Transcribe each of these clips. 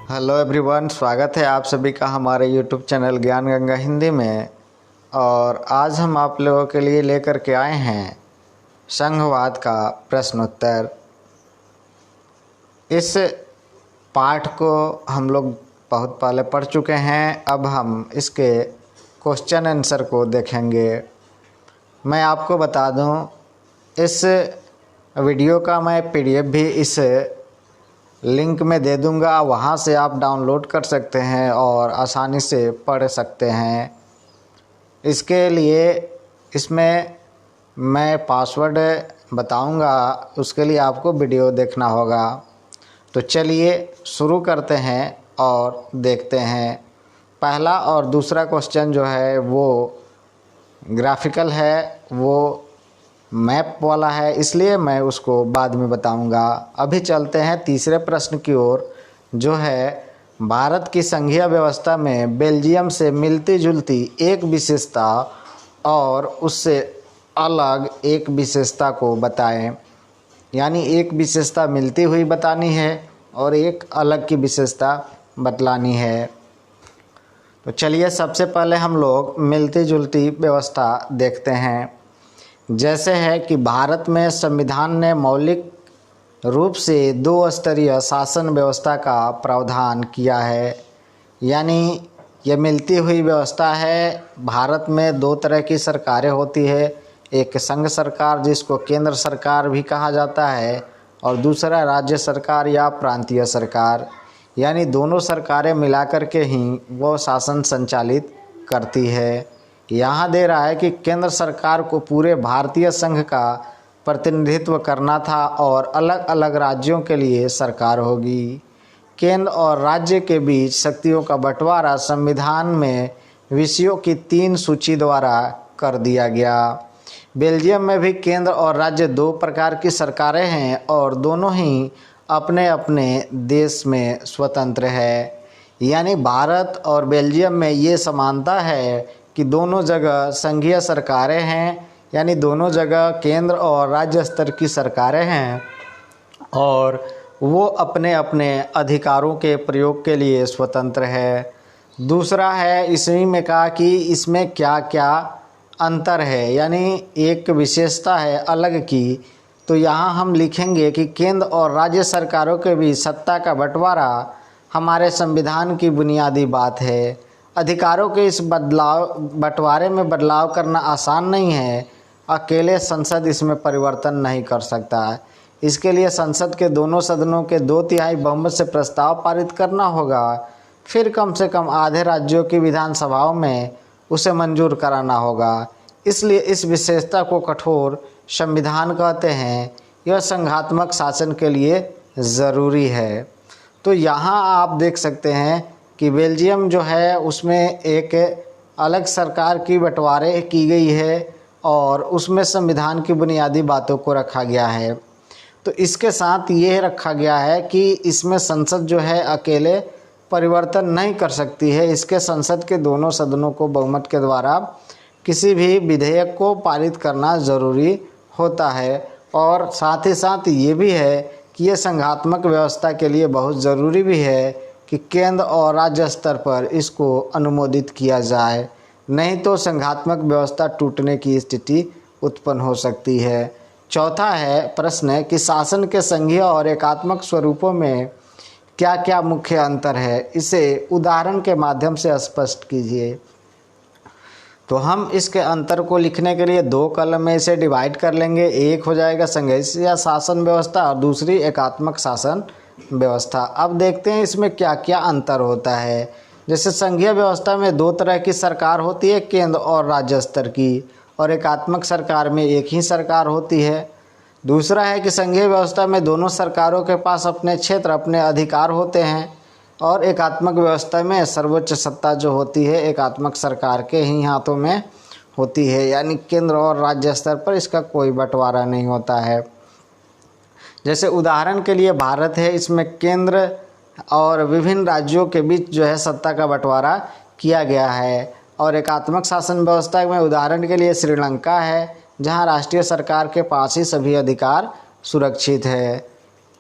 Hello everyone, स्वागत है आप सभी का हमारे यूट्यूब चैनल ज्ञान गंगा हिंदी में। और आज हम आप लोगों के लिए लेकर के आए हैं संघवाद का प्रश्नोत्तर। इस पाठ को हम लोग बहुत पहले पढ़ चुके हैं, अब हम इसके क्वेश्चन आंसर को देखेंगे। मैं आपको बता दूं, इस वीडियो का मैं पीडीएफ भी इस लिंक में दे दूंगा, वहाँ से आप डाउनलोड कर सकते हैं और आसानी से पढ़ सकते हैं। इसके लिए इसमें मैं पासवर्ड बताऊंगा, उसके लिए आपको वीडियो देखना होगा। तो चलिए शुरू करते हैं और देखते हैं। पहला और दूसरा क्वेश्चन जो है वो ग्राफिकल है, वो मैप वाला है, इसलिए मैं उसको बाद में बताऊंगा। अभी चलते हैं तीसरे प्रश्न की ओर, जो है भारत की संघीय व्यवस्था में बेल्जियम से मिलती जुलती एक विशेषता और उससे अलग एक विशेषता को बताएं। यानी एक विशेषता मिलती हुई बतानी है और एक अलग की विशेषता बतलानी है। तो चलिए सबसे पहले हम लोग मिलती जुलती व्यवस्था देखते हैं। जैसे है कि भारत में संविधान ने मौलिक रूप से दो स्तरीय शासन व्यवस्था का प्रावधान किया है। यानी ये मिलती हुई व्यवस्था है। भारत में दो तरह की सरकारें होती है, एक संघ सरकार जिसको केंद्र सरकार भी कहा जाता है, और दूसरा राज्य सरकार या प्रांतीय सरकार। यानी दोनों सरकारें मिलाकर के ही वो शासन संचालित करती है। यहाँ दे रहा है कि केंद्र सरकार को पूरे भारतीय संघ का प्रतिनिधित्व करना था और अलग अलग राज्यों के लिए सरकार होगी। केंद्र और राज्य के बीच शक्तियों का बंटवारा संविधान में विषयों की 3 सूची द्वारा कर दिया गया। बेल्जियम में भी केंद्र और राज्य दो प्रकार की सरकारें हैं और दोनों ही अपने अपने देश में स्वतंत्र है। यानी भारत और बेल्जियम में ये समानता है कि दोनों जगह संघीय सरकारें हैं, यानी दोनों जगह केंद्र और राज्य स्तर की सरकारें हैं और वो अपने अपने अधिकारों के प्रयोग के लिए स्वतंत्र है। दूसरा है, इसी में कहा कि इसमें क्या क्या अंतर है, यानी एक विशेषता है अलग की। तो यहाँ हम लिखेंगे कि केंद्र और राज्य सरकारों के बीच सत्ता का बंटवारा हमारे संविधान की बुनियादी बात है। अधिकारों के इस बंटवारे में बदलाव करना आसान नहीं है। अकेले संसद इसमें परिवर्तन नहीं कर सकता है। इसके लिए संसद के दोनों सदनों के 2/3 बहुमत से प्रस्ताव पारित करना होगा। फिर कम से कम आधे राज्यों की विधानसभाओं में उसे मंजूर कराना होगा। इसलिए इस विशेषता को कठोर संविधान कहते हैं। यह संघात्मक शासन के लिए ज़रूरी है। तो यहाँ आप देख सकते हैं कि बेल्जियम जो है उसमें एक अलग सरकार की बंटवारे की गई है और उसमें संविधान की बुनियादी बातों को रखा गया है। तो इसके साथ ये रखा गया है कि इसमें संसद जो है अकेले परिवर्तन नहीं कर सकती है। इसके संसद के दोनों सदनों को बहुमत के द्वारा किसी भी विधेयक को पारित करना ज़रूरी होता है। और साथ ही साथ ये भी है कि ये संघात्मक व्यवस्था के लिए बहुत ज़रूरी भी है कि केंद्र और राज्य स्तर पर इसको अनुमोदित किया जाए, नहीं तो संघात्मक व्यवस्था टूटने की स्थिति उत्पन्न हो सकती है। चौथा है प्रश्न कि शासन के संघीय और एकात्मक स्वरूपों में क्या क्या मुख्य अंतर है, इसे उदाहरण के माध्यम से स्पष्ट कीजिए। तो हम इसके अंतर को लिखने के लिए 2 कॉलम में इसे डिवाइड कर लेंगे। एक हो जाएगा संघीय शासन व्यवस्था और दूसरी एकात्मक शासन व्यवस्था। अब देखते हैं इसमें क्या क्या अंतर होता है। जैसे संघीय व्यवस्था में 2 तरह की सरकार होती है, केंद्र और राज्य स्तर की, और एकात्मक सरकार में एक ही सरकार होती है। दूसरा है कि संघीय व्यवस्था में दोनों सरकारों के पास अपने क्षेत्र, अपने अधिकार होते हैं, और एकात्मक व्यवस्था में सर्वोच्च सत्ता जो होती है एकात्मक सरकार के ही हाथों में होती है। यानी केंद्र और राज्य स्तर पर इसका कोई बंटवारा नहीं होता है। जैसे उदाहरण के लिए भारत है, इसमें केंद्र और विभिन्न राज्यों के बीच जो है सत्ता का बंटवारा किया गया है। और एकात्मक शासन व्यवस्था में उदाहरण के लिए श्रीलंका है, जहां राष्ट्रीय सरकार के पास ही सभी अधिकार सुरक्षित है।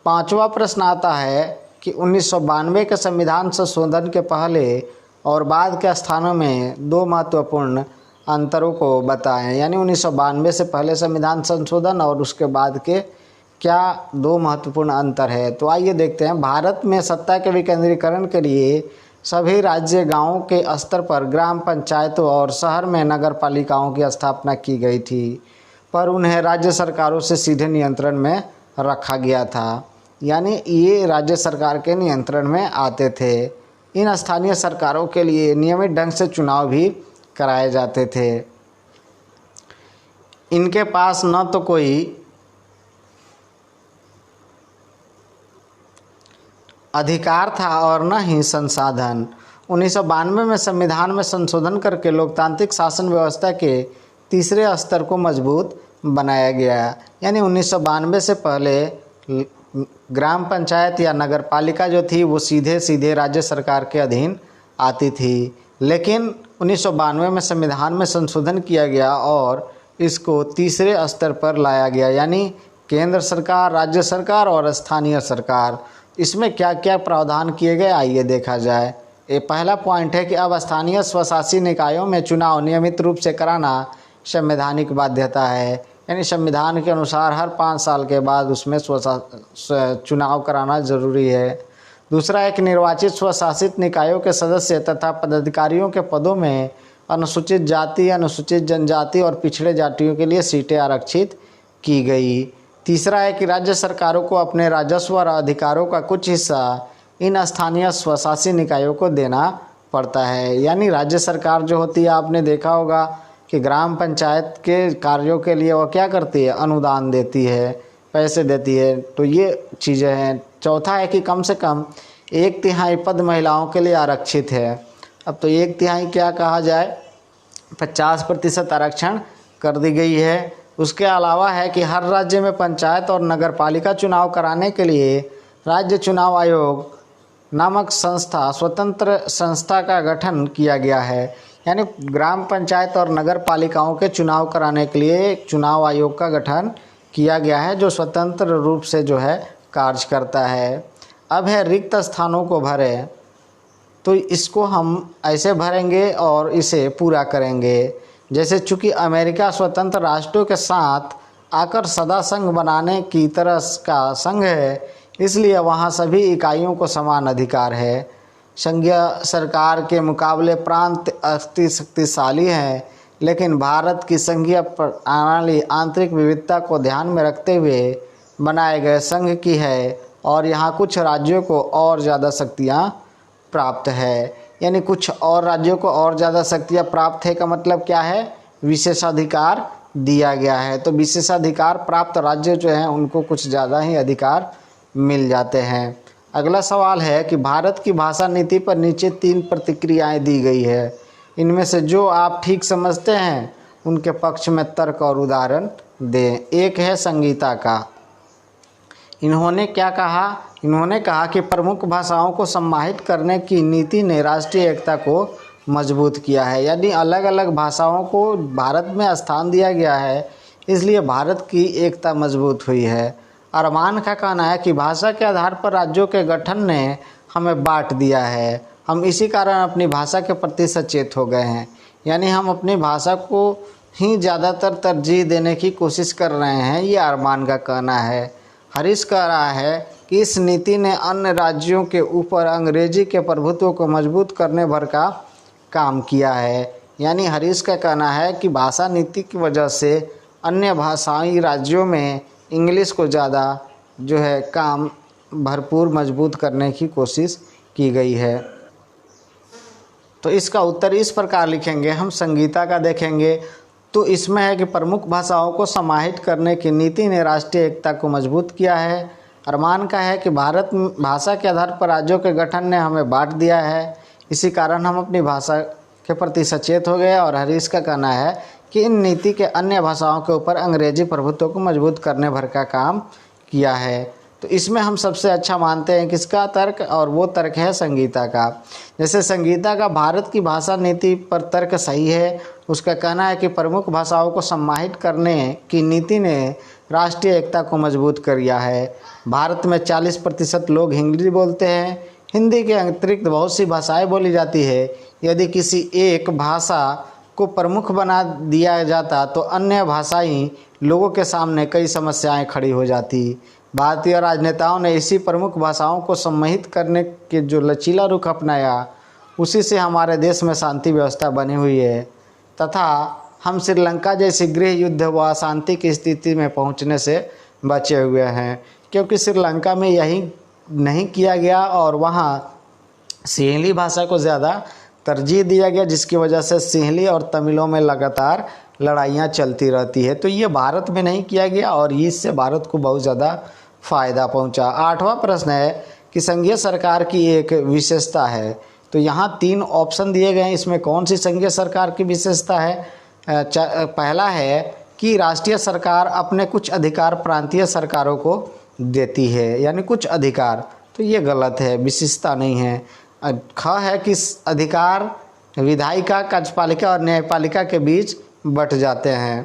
5वां प्रश्न आता है कि 1992 के संविधान संशोधन के पहले और बाद के स्थानों में दो महत्वपूर्ण अंतरों को बताएं। यानी 1992 से पहले संविधान संशोधन और उसके बाद के क्या दो महत्वपूर्ण अंतर है। तो आइए देखते हैं। भारत में सत्ता के विकेंद्रीकरण के लिए सभी राज्य गांवों के स्तर पर ग्राम पंचायतों और शहर में नगर पालिकाओं की स्थापना की गई थी, पर उन्हें राज्य सरकारों से सीधे नियंत्रण में रखा गया था। यानी ये राज्य सरकार के नियंत्रण में आते थे। इन स्थानीय सरकारों के लिए नियमित ढंग से चुनाव भी कराए जाते थे। इनके पास न तो कोई अधिकार था और न ही संसाधन। 1992 में संविधान में संशोधन करके लोकतांत्रिक शासन व्यवस्था के तीसरे स्तर को मजबूत बनाया गया। यानी 1992 से पहले ग्राम पंचायत या नगर पालिका जो थी वो सीधे सीधे राज्य सरकार के अधीन आती थी, लेकिन 1992 में संविधान में संशोधन किया गया और इसको तीसरे स्तर पर लाया गया, यानी केंद्र सरकार, राज्य सरकार और स्थानीय सरकार। इसमें क्या क्या प्रावधान किए गए आइए देखा जाए। ये पहला पॉइंट है कि अब स्थानीय स्वशासी निकायों में चुनाव नियमित रूप से कराना संवैधानिक बाध्यता है। यानी संविधान के अनुसार हर 5 साल के बाद उसमें चुनाव कराना जरूरी है। दूसरा है कि निर्वाचित स्वशासित निकायों के सदस्य तथा पदाधिकारियों के पदों में अनुसूचित जाति, अनुसूचित जनजाति और पिछड़े जातियों के लिए सीटें आरक्षित की गई। तीसरा है कि राज्य सरकारों को अपने राजस्व और अधिकारों का कुछ हिस्सा इन स्थानीय स्वशासी निकायों को देना पड़ता है। यानी राज्य सरकार जो होती है, आपने देखा होगा कि ग्राम पंचायत के कार्यों के लिए वो क्या करती है, अनुदान देती है, पैसे देती है। तो ये चीज़ें हैं। चौथा है कि कम से कम 1/3 पद महिलाओं के लिए आरक्षित है। अब तो 1/3 क्या कहा जाए, 50% आरक्षण कर दी गई है। उसके अलावा है कि हर राज्य में पंचायत और नगर पालिका चुनाव कराने के लिए राज्य चुनाव आयोग नामक स्वतंत्र संस्था का गठन किया गया है। यानी ग्राम पंचायत और नगर पालिकाओं के चुनाव कराने के लिए चुनाव आयोग का गठन किया गया है, जो स्वतंत्र रूप से जो है कार्य करता है। अब है रिक्त स्थानों को भरें, तो इसको हम ऐसे भरेंगे और इसे पूरा करेंगे। जैसे चूँकि अमेरिका स्वतंत्र राष्ट्रों के साथ आकर सदा संघ बनाने की तरह का संघ है, इसलिए वहाँ सभी इकाइयों को समान अधिकार है। संघीय सरकार के मुकाबले प्रांत अति शक्तिशाली हैं, लेकिन भारत की संघीय प्रणाली आंतरिक विविधता को ध्यान में रखते हुए बनाए गए संघ की है और यहाँ कुछ राज्यों को और ज़्यादा शक्तियाँ प्राप्त है। यानी कुछ और राज्यों को और ज़्यादा शक्तियाँ प्राप्त है का मतलब क्या है, विशेषाधिकार दिया गया है। तो विशेषाधिकार प्राप्त राज्य जो हैं उनको कुछ ज़्यादा ही अधिकार मिल जाते हैं। अगला सवाल है कि भारत की भाषा नीति पर नीचे 3 प्रतिक्रियाएं दी गई है। इनमें से जो आप ठीक समझते हैं उनके पक्ष में तर्क और उदाहरण दें। एक है संगीता का। इन्होंने क्या कहा, इन्होंने कहा कि प्रमुख भाषाओं को समाहित करने की नीति ने राष्ट्रीय एकता को मजबूत किया है। यानी अलग अलग भाषाओं को भारत में स्थान दिया गया है, इसलिए भारत की एकता मजबूत हुई है। अरमान का कहना है कि भाषा के आधार पर राज्यों के गठन ने हमें बांट दिया है, हम इसी कारण अपनी भाषा के प्रति सचेत हो गए हैं। यानी हम अपनी भाषा को ही ज़्यादातर तरजीह देने की कोशिश कर रहे हैं, ये अरमान का कहना है। हरीश कह रहा है कि इस नीति ने अन्य राज्यों के ऊपर अंग्रेजी के प्रभुत्व को मजबूत करने भर का काम किया है। यानी हरीश का कहना है कि भाषा नीति की वजह से अन्य भाषाई राज्यों में इंग्लिश को ज़्यादा जो है काम भरपूर मजबूत करने की कोशिश की गई है। तो इसका उत्तर इस प्रकार लिखेंगे, हम संगीता का देखेंगे तो इसमें है कि प्रमुख भाषाओं को समाहित करने की नीति ने राष्ट्रीय एकता को मजबूत किया है। अरमान का है कि भारत भाषा के आधार पर राज्यों के गठन ने हमें बांट दिया है, इसी कारण हम अपनी भाषा के प्रति सचेत हो गए। और हरीश का कहना है कि इन नीति के अन्य भाषाओं के ऊपर अंग्रेजी प्रभुत्व को मजबूत करने भर का काम किया है। तो इसमें हम सबसे अच्छा मानते हैं किसका तर्क, और वो तर्क है संगीता का। जैसे संगीता का भारत की भाषा नीति पर तर्क सही है। उसका कहना है कि प्रमुख भाषाओं को सम्मानित करने की नीति ने राष्ट्रीय एकता को मजबूत किया है। भारत में 40% लोग हिंदी बोलते हैं। हिंदी के अतिरिक्त बहुत सी भाषाएं बोली जाती है। यदि किसी एक भाषा को प्रमुख बना दिया जाता तो अन्य भाषाई लोगों के सामने कई समस्याएं खड़ी हो जाती। भारतीय राजनेताओं ने इसी प्रमुख भाषाओं को सम्मिलित करने के जो लचीला रुख अपनाया, उसी से हमारे देश में शांति व्यवस्था बनी हुई है तथा हम श्रीलंका जैसी गृह युद्ध व अशांति की स्थिति में पहुंचने से बचे हुए हैं, क्योंकि श्रीलंका में यही नहीं किया गया और वहाँ सिंहली भाषा को ज़्यादा तरजीह दिया गया, जिसकी वजह से सिंहली और तमिलों में लगातार लड़ाइयाँ चलती रहती है। तो ये भारत में नहीं किया गया और इससे भारत को बहुत ज़्यादा फ़ायदा पहुँचा। 8वां प्रश्न है कि संघीय सरकार की एक विशेषता है। तो यहाँ 3 ऑप्शन दिए गए हैं, इसमें कौन सी संघीय सरकार की विशेषता है। पहला है कि राष्ट्रीय सरकार अपने कुछ अधिकार प्रांतीय सरकारों को देती है, यानी कुछ अधिकार। तो ये गलत है, विशेषता नहीं है। ख है कि अधिकार विधायिका, कार्यपालिका और न्यायपालिका के बीच बट जाते हैं।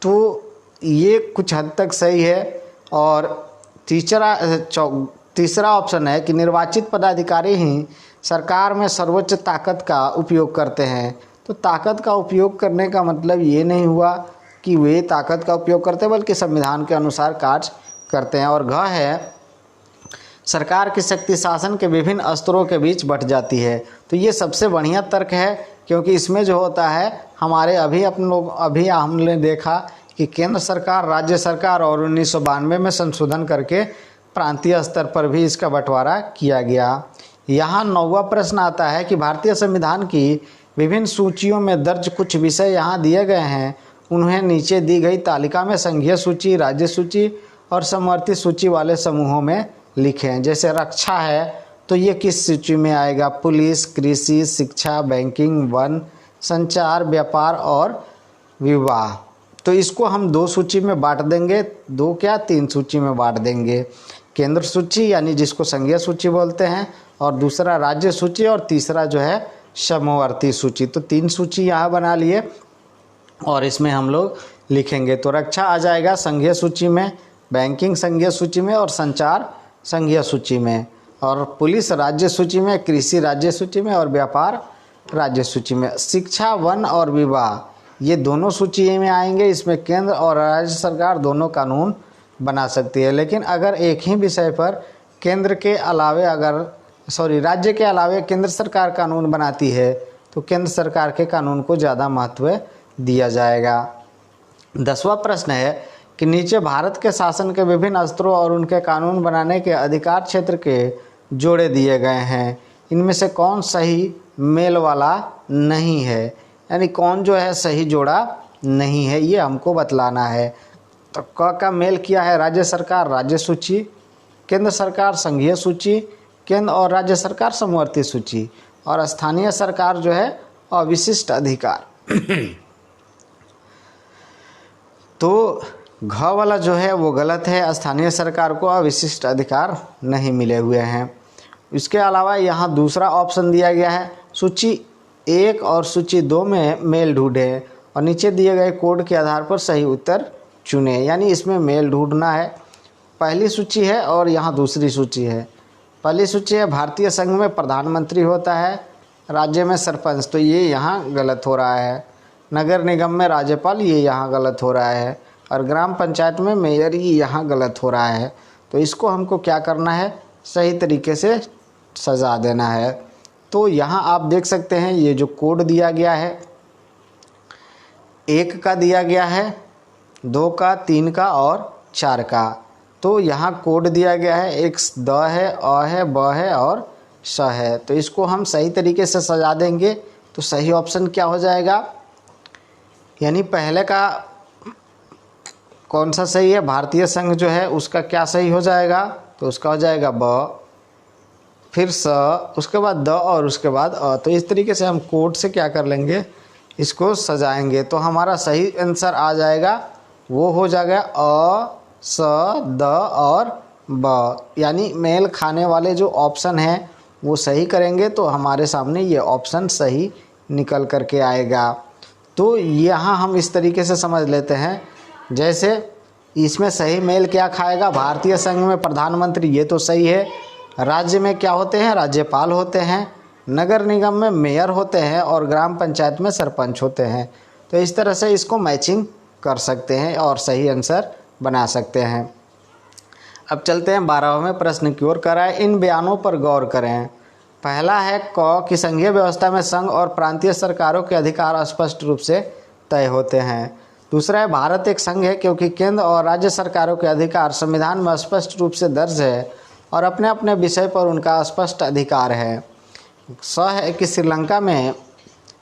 तो ये कुछ हद तक सही है। और तीसरा ऑप्शन है कि निर्वाचित पदाधिकारी ही सरकार में सर्वोच्च ताकत का उपयोग करते हैं। तो ताकत का उपयोग करने का मतलब ये नहीं हुआ कि वे ताकत का उपयोग करते हैं, बल्कि संविधान के अनुसार कार्य करते हैं। और घ है सरकार की शक्ति शासन के विभिन्न स्तरों के बीच बट जाती है। तो ये सबसे बढ़िया तर्क है, क्योंकि इसमें जो होता है हमारे अभी हमने देखा कि केंद्र सरकार, राज्य सरकार और 1992 में संशोधन करके प्रांतीय स्तर पर भी इसका बंटवारा किया गया। यहाँ 9वां प्रश्न आता है कि भारतीय संविधान की विभिन्न सूचियों में दर्ज कुछ विषय यहाँ दिए गए हैं, उन्हें नीचे दी गई तालिका में संघीय सूची, राज्य सूची और समवर्ती सूची वाले समूहों में लिखें। जैसे रक्षा है तो ये किस सूची में आएगा। पुलिस, कृषि, शिक्षा, बैंकिंग, वन, संचार, व्यापार और विवाह। तो इसको हम 2 सूची में बांट देंगे, 3 सूची में बांट देंगे। केंद्र सूची यानी जिसको संघीय सूची बोलते हैं, और दूसरा राज्य सूची, और तीसरा जो है समवर्ती सूची। तो 3 सूची यहाँ बना लिए और इसमें हम लोग लिखेंगे। तो रक्षा आ जाएगा संघीय सूची में, बैंकिंग संघीय सूची में और संचार संघीय सूची में, और पुलिस राज्य सूची में, कृषि राज्य सूची में और व्यापार राज्य सूची में। शिक्षा, वन और विवाह ये दोनों सूची में आएंगे। इसमें केंद्र और राज्य सरकार दोनों कानून बना सकती है। लेकिन अगर एक ही विषय पर राज्य के अलावे केंद्र सरकार कानून बनाती है तो केंद्र सरकार के कानून को ज़्यादा महत्व दिया जाएगा। 10वां प्रश्न है कि नीचे भारत के शासन के विभिन्न स्तरों और उनके कानून बनाने के अधिकार क्षेत्र के जोड़े दिए गए हैं, इनमें से कौन सही मेल वाला नहीं है, यानी कौन जो है सही जोड़ा नहीं है, ये हमको बतलाना है। तो क का मेल किया है राज्य सरकार राज्य सूची, केंद्र सरकार संघीय सूची, केंद्र और राज्य सरकार समवर्ती सूची, और स्थानीय सरकार जो है अविशिष्ट अधिकार। तो घ वाला जो है वो गलत है, स्थानीय सरकार को अविशिष्ट अधिकार नहीं मिले हुए हैं। इसके अलावा यहाँ दूसरा ऑप्शन दिया गया है, सूची 1 और सूची 2 में मेल ढूंढें और नीचे दिए गए कोड के आधार पर सही उत्तर चुनें, यानी इसमें मेल ढूंढना है। पहली सूची है और यहाँ दूसरी सूची है। पहली सूची है भारतीय संघ में प्रधानमंत्री होता है, राज्य में सरपंच, तो ये यहाँ गलत हो रहा है। नगर निगम में राज्यपाल, ये यहाँ गलत हो रहा है। और ग्राम पंचायत में मेयर, ये यहाँ गलत हो रहा है। तो इसको हमको क्या करना है, सही तरीके से सजा देना है। तो यहाँ आप देख सकते हैं ये जो कोड दिया गया है, 1 का दिया गया है, 2 का, 3 का और 4 का। तो यहाँ कोड दिया गया है, एक द है, अ है, ब है और स है। तो इसको हम सही तरीके से सजा देंगे तो सही ऑप्शन क्या हो जाएगा, यानी पहले का कौन सा सही है, भारतीय संघ जो है उसका क्या सही हो जाएगा, तो उसका हो जाएगा ब, फिर स, उसके बाद द और उसके बाद अ। तो इस तरीके से हम कोड से क्या कर लेंगे, इसको सजाएंगे। तो हमारा सही आंसर आ जाएगा, वो हो जाएगा अ, स, द और ब, यानी मेल खाने वाले जो ऑप्शन हैं वो सही करेंगे तो हमारे सामने ये ऑप्शन सही निकल करके आएगा। तो यहाँ हम इस तरीके से समझ लेते हैं, जैसे इसमें सही मेल क्या खाएगा? भारतीय संघ में प्रधानमंत्री, ये तो सही है। राज्य में क्या होते हैं? राज्यपाल होते हैं। नगर निगम में मेयर होते हैं और ग्राम पंचायत में सरपंच होते हैं। तो इस तरह से इसको मैचिंग कर सकते हैं और सही आंसर बना सकते हैं। अब चलते हैं 12वें प्रश्न की ओर। कराए इन बयानों पर गौर करें। पहला है क कि संघीय व्यवस्था में संघ और प्रांतीय सरकारों के अधिकार स्पष्ट रूप से तय होते हैं। दूसरा है भारत एक संघ है क्योंकि केंद्र और राज्य सरकारों के अधिकार संविधान में स्पष्ट रूप से दर्ज है और अपने अपने विषय पर उनका स्पष्ट अधिकार है। स है कि श्रीलंका में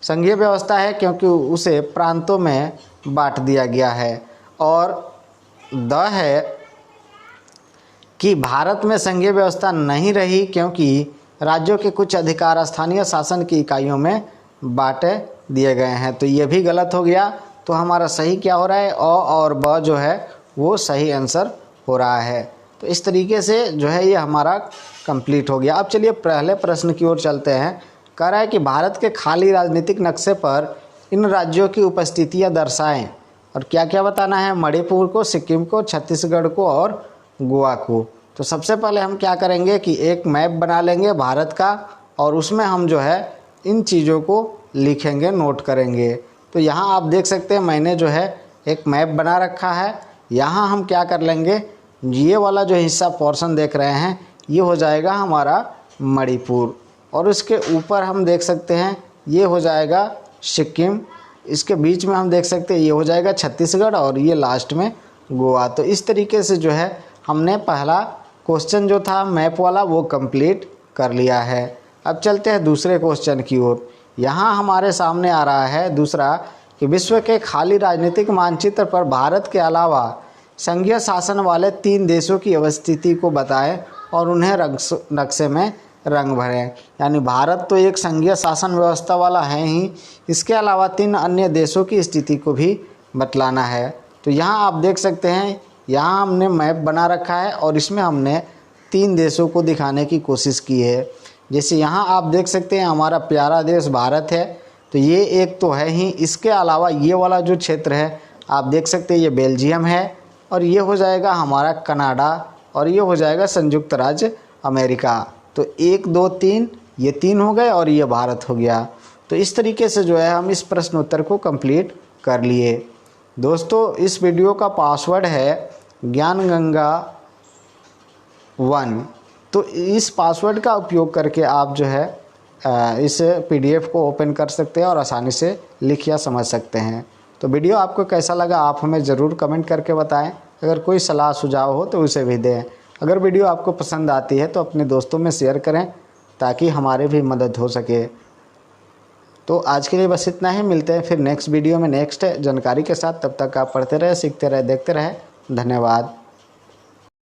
संघीय व्यवस्था है क्योंकि उसे प्रांतों में बांट दिया गया है। और द है कि भारत में संघीय व्यवस्था नहीं रही क्योंकि राज्यों के कुछ अधिकार स्थानीय शासन की इकाइयों में बांटे दिए गए हैं। तो ये भी गलत हो गया। तो हमारा सही क्या हो रहा है? अ और ब जो है वो सही आंसर हो रहा है। तो इस तरीके से जो है ये हमारा कंप्लीट हो गया। अब चलिए पहले प्रश्न की ओर चलते हैं। कह रहा है कि भारत के खाली राजनीतिक नक्शे पर इन राज्यों की उपस्थितियां दर्शाएं। और क्या क्या बताना है? मणिपुर को, सिक्किम को, छत्तीसगढ़ को और गोवा को। तो सबसे पहले हम क्या करेंगे कि एक मैप बना लेंगे भारत का और उसमें हम जो है इन चीज़ों को लिखेंगे, नोट करेंगे। तो यहाँ आप देख सकते हैं मैंने जो है एक मैप बना रखा है। यहाँ हम क्या कर लेंगे, ये वाला जो हिस्सा पोर्शन देख रहे हैं ये हो जाएगा हमारा मणिपुर और उसके ऊपर हम देख सकते हैं ये हो जाएगा सिक्किम। इसके बीच में हम देख सकते हैं ये हो जाएगा छत्तीसगढ़ और ये लास्ट में गोवा। तो इस तरीके से जो है हमने पहला क्वेश्चन जो था मैप वाला वो कंप्लीट कर लिया है। अब चलते हैं दूसरे क्वेश्चन की ओर। यहाँ हमारे सामने आ रहा है दूसरा कि विश्व के खाली राजनीतिक मानचित्र पर भारत के अलावा संघीय शासन वाले 3 देशों की अवस्थिति को बताएं और उन्हें नक्शे में रंग भरें। यानी भारत तो एक संघीय शासन व्यवस्था वाला है ही, इसके अलावा 3 अन्य देशों की स्थिति को भी बतलाना है। तो यहाँ आप देख सकते हैं यहाँ हमने मैप बना रखा है और इसमें हमने 3 देशों को दिखाने की कोशिश की है। जैसे यहाँ आप देख सकते हैं हमारा प्यारा देश भारत है, तो ये एक तो है ही। इसके अलावा ये वाला जो क्षेत्र है आप देख सकते हैं ये बेल्जियम है और ये हो जाएगा हमारा कनाडा और ये हो जाएगा संयुक्त राज्य अमेरिका। तो 1 2 3 ये 3 हो गए और ये भारत हो गया। तो इस तरीके से जो है हम इस प्रश्न उत्तर को कंप्लीट कर लिए। दोस्तों इस वीडियो का पासवर्ड है ज्ञानगंगा 1। तो इस पासवर्ड का उपयोग करके आप जो है इस PDF को ओपन कर सकते हैं और आसानी से लिख या समझ सकते हैं। तो वीडियो आपको कैसा लगा आप हमें ज़रूर कमेंट करके बताएं। अगर कोई सलाह सुझाव हो तो उसे भी दें। अगर वीडियो आपको पसंद आती है तो अपने दोस्तों में शेयर करें ताकि हमारी भी मदद हो सके। तो आज के लिए बस इतना ही। मिलते हैं फिर नेक्स्ट वीडियो में नेक्स्ट जानकारी के साथ। तब तक आप पढ़ते रहे, सीखते रहे, देखते रहे। धन्यवाद।